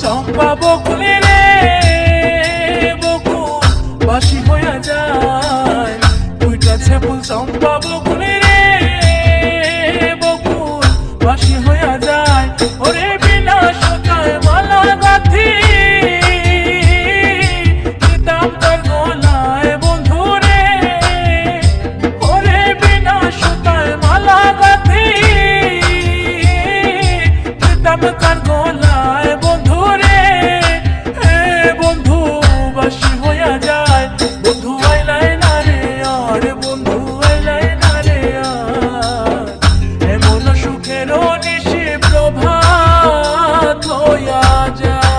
চম্পা বকুলে রে বকুল বাসি হইয়া যায়, ফুইটাছে ফুল চম্পা বকুলে রে বকুল বাসি হইয়া যায়। ওরে বিনা সুতায় মালা গাঁথি দিতাম তার গলায় বন্ধু রে, ওরে বিনা সুতায় মালা গাঁথি দিতাম তার গলায় বন্ধু রে। বন্ধু বাসি হইয়া যায়, বন্ধু আইলাই না রে আর, বন্ধু আইলাই না রে আর। এমন সুখের নিশি প্রভাত হইয়া যায়।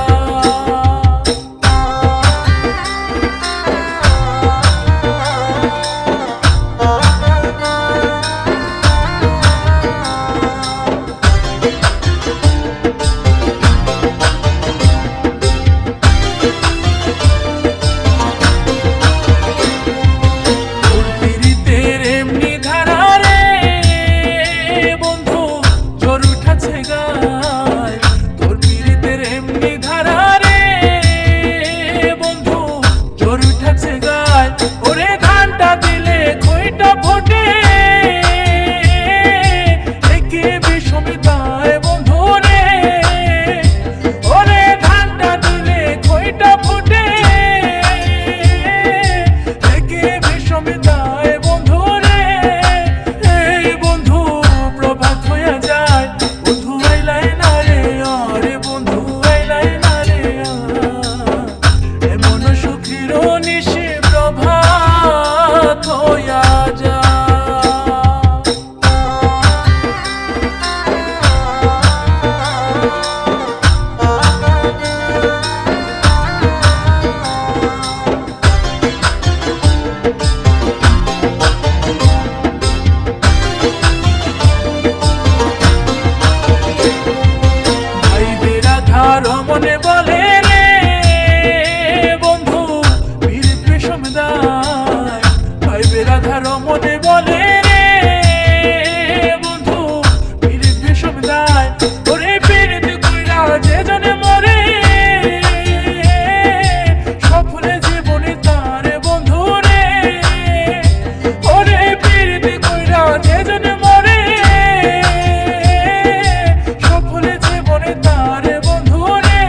ওরে ধানটা দিলে খইটা ফোটে, একে বিষমিতায় বন্ধু রে, ওরে ধানটা দিলে খইটা ফোটে, একে বিষমিতায় বন্ধু রে। এই বন্ধু প্রভাত হইয়া যায়, বন্ধু আইলাই না রে আরে, বন্ধু আইলাই না রে আর। এমন সুখের নিশি প্রভাত হইয়া যায়। ভাই বেরাধা রমনে বলে রে বন্ধু বীর বিষম দায়, ভাই বেরাধা রমনে বলে রে বন্ধু বীর বিষম দায়। ওরে পীড়িত কইরা যে জনে মরে, সফলে জীবনে তার বন্ধু রে, ওরে পীড়িত কইরা যে জনে মরে, সফলে জীবনে তার বন্ধু রে।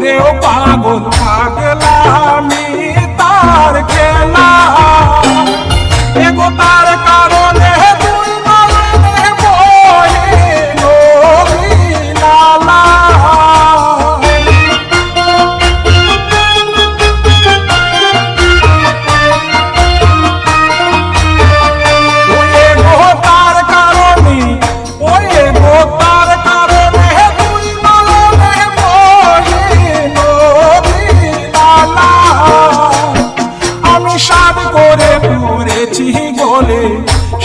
করেও পাগল পাগলামি তার খেলা এগো তার কারণে দুই নয়নে বহে নদী নালা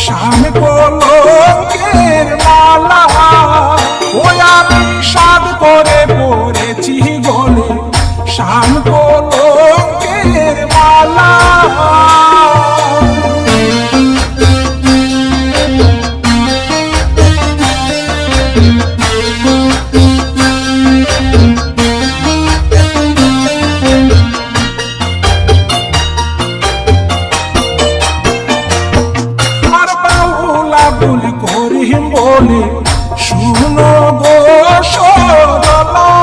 শাম কলঙ্কের মালা ওই আমি সাদ করে পড়েছি গলে শাম কলঙ্কের মালা বলে শুনো গো সরলা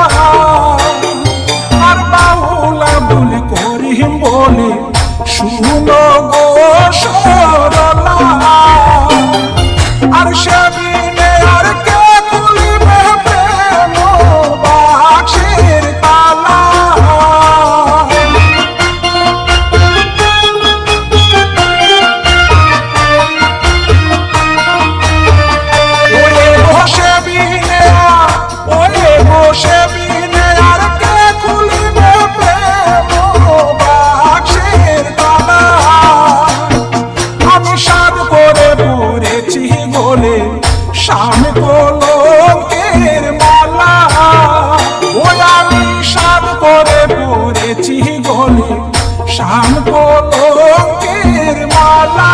আর বাউলা বলে করিম বলে শুনো গো সরলা আর সেদিনে আর কে খুলিবে প্রেম বাক্সের তালা শাম কলঙ্কের মালা ওই আমি সাদ করে পড়েছি গলে শাম কলঙ্কের মালা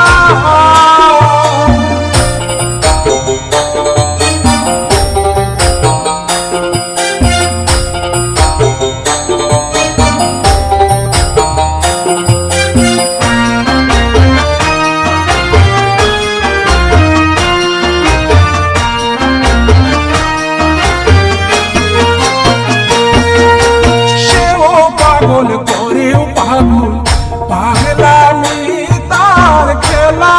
পাগল করেও পাগল পাগলামি তার খেলা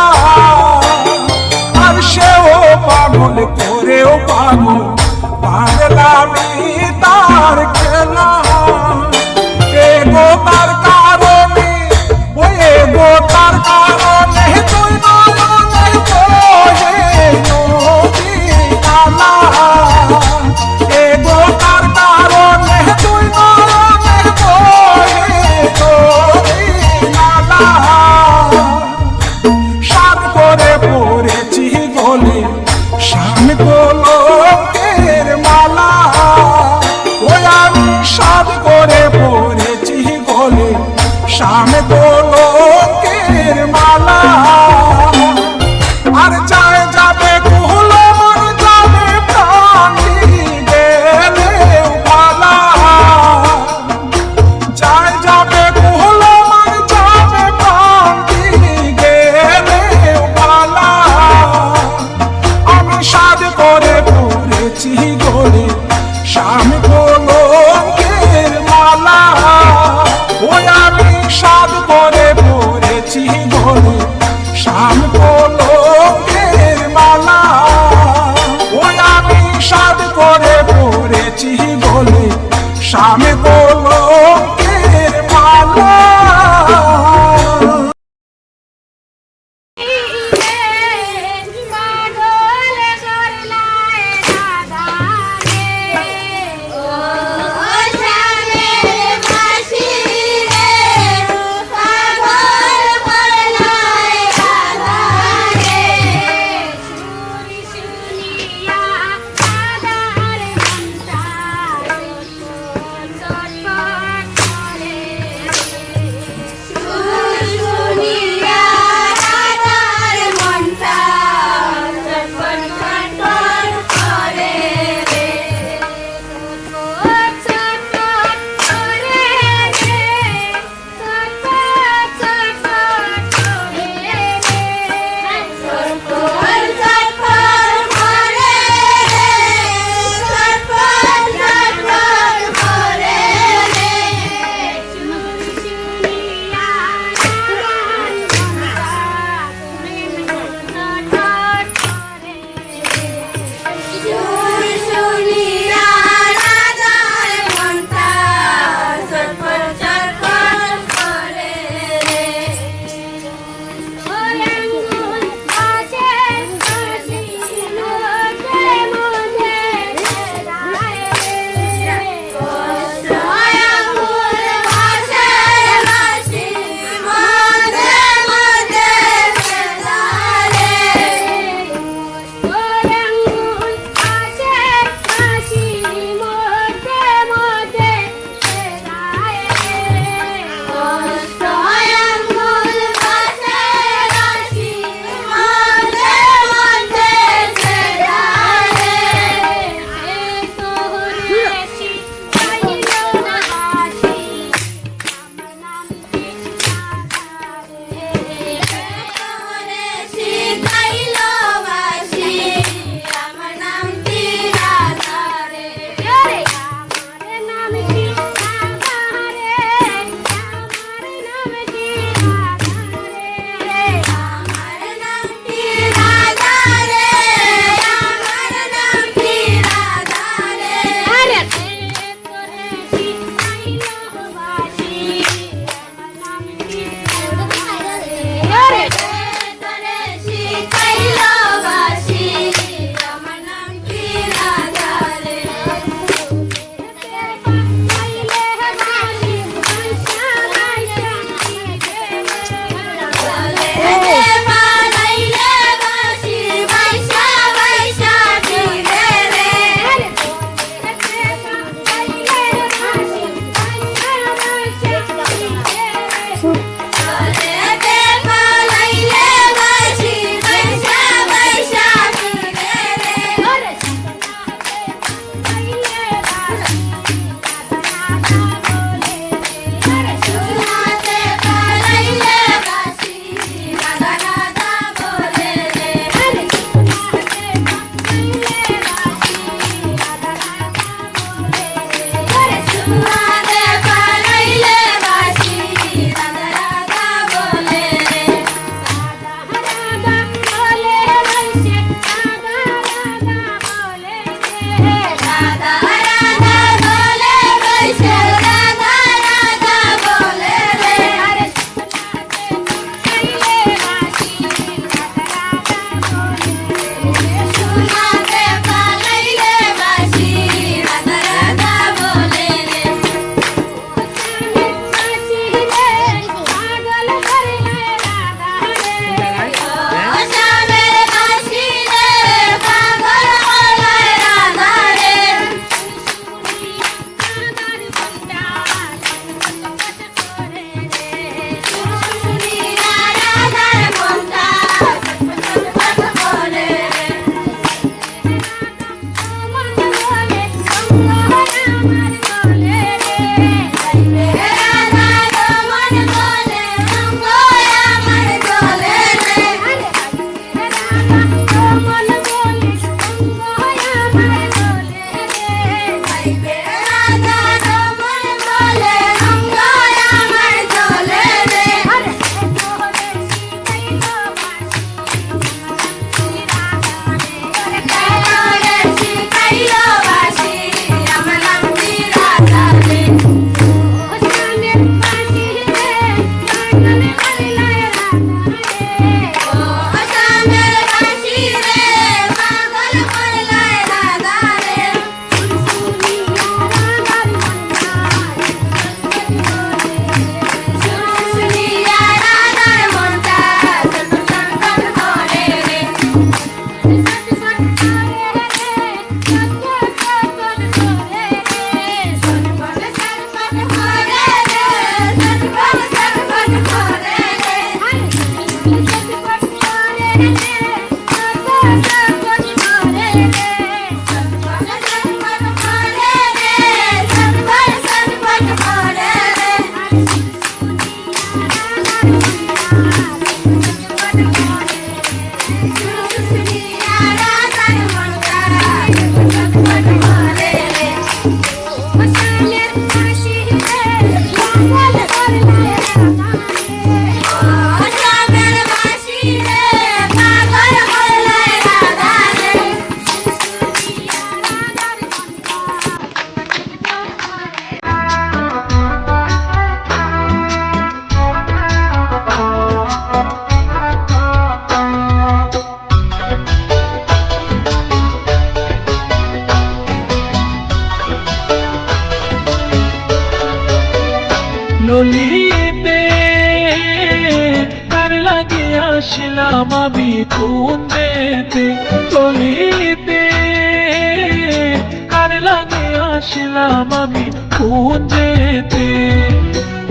আর সেও পাগল করেও পাগল পাগলামি তার খেলা এগো তার কারণে ওই এগো তার কারণে তুই নয়নে বহে নদী নালা এগো তার কারণে তুই সাদ করে পড়েছি গলে শাম কলঙ্কের মালা ওই আমি সাদ করে পড়েছি গলে শাম কলঙ্কের মালা আর চায় যাবে কুহলো মন যাবে প্রাণ গেলে পালা চায় যাবে কুহলো মন যাবে প্রাণ গেলে পালা আমি সাদ করে পড়েছি গলে শাম কলঙ্কের মালা ওই আমি সাদ করে পড়েছি গলে শাম কলঙ্কের মালা ওই আমি সাদ করে পড়েছি গলে শাম কলঙ্কের মালা Bye. আসিলাম আমি কুঞ্জেতে গলিতে, কার লাগে আসিলাম আমি কুঞ্জেতে।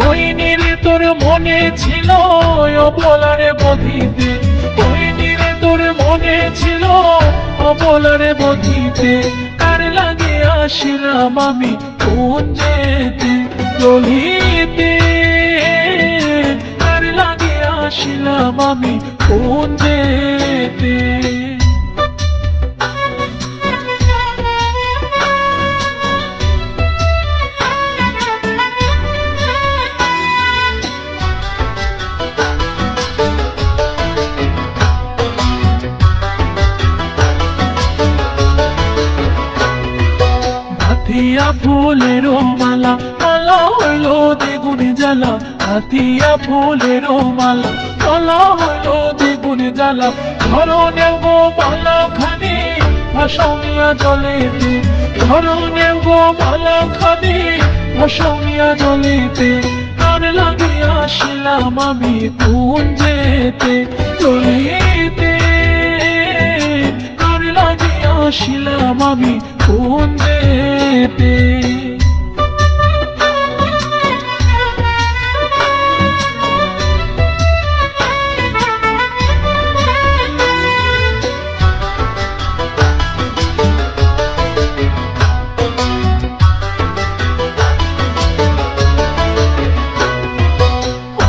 ওই নীরে তোর মনে ছিল অবলারে বধিতে, ওই নীরে তোর মনে ছিল অবলারে বধিতে, কার লাগে আসিলাম আমি কুঞ্জেতে গলিতে, কার লাগে আসিলাম আমি কুঞ্জেতে। হাতিয়া ফুলের মালা, মালা হইল দ্বিগুণ জ্বালা, হাতিয়া ফুলের মালা, মালা হইল দ্বিগুণ জ্বালা। ধরনে গো মালা খানি ভাসাইয়া জলেতে, ধরনে গো মালা খানি ভাসাইয়া জলেতে, কার লাগিয়া আসিলাম আমি কুঞ্জেতে গলিতে, কার লাগিয়া আসিলাম আমি কুঞ্জেতে।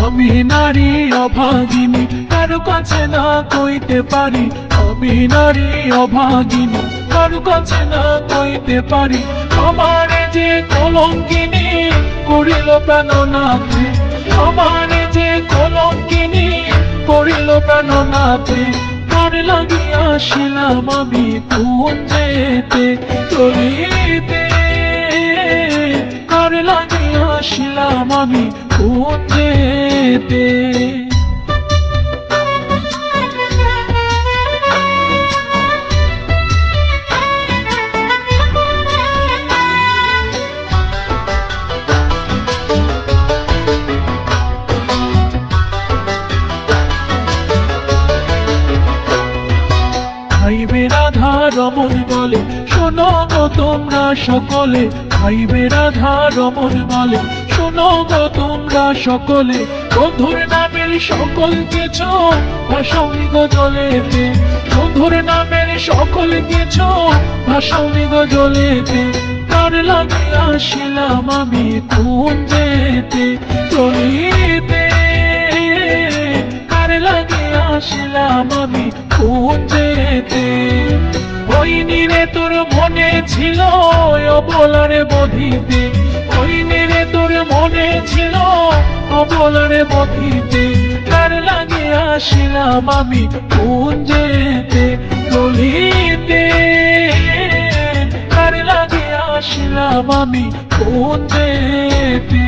আমি নারী অভাগিনী কারো কাছে না কইতে পারি, আমি নারী অভাগিনী কারো কাছে না কইতে পারি। আমারে যে কলঙ্কিনী করিল প্রাণনাথে, আমারে যে কলঙ্কিনী করিল প্রাণনাথে, কার লাগিয়া আসিলাম আমি কুঞ্জেতে গলিতে, কার লাগিয়া আসিলাম আমি কুঞ্জেতে। ভাইবে রাধা রমন বলে শোনো গো তোমরা সকলে, ভাইবে রাধা রমন বলে শোনো গো তোমরা সকলে, বন্ধুর নামের সকল কিছু ভাসাওনি গো জলেতে, বন্ধুর নামের সকল কিছু ভাসাওনি গো জলেতে, কার লাগিয়া আসিলাম আমি কুঞ্জেতে গলিতে, কার লাগিয়া আসিলাম আমি কুঞ্জেতে। ওই নীরে তোর মনে ছিল অবলারে বধিতে, ওই নীরে তোর মনে ছিল অবলারে বধিতে, কার লাগিয়া আসিলাম আমি কুঞ্জেতে গলিতে, কার লাগিয়া আসিলাম আমি কুঞ্জেতে।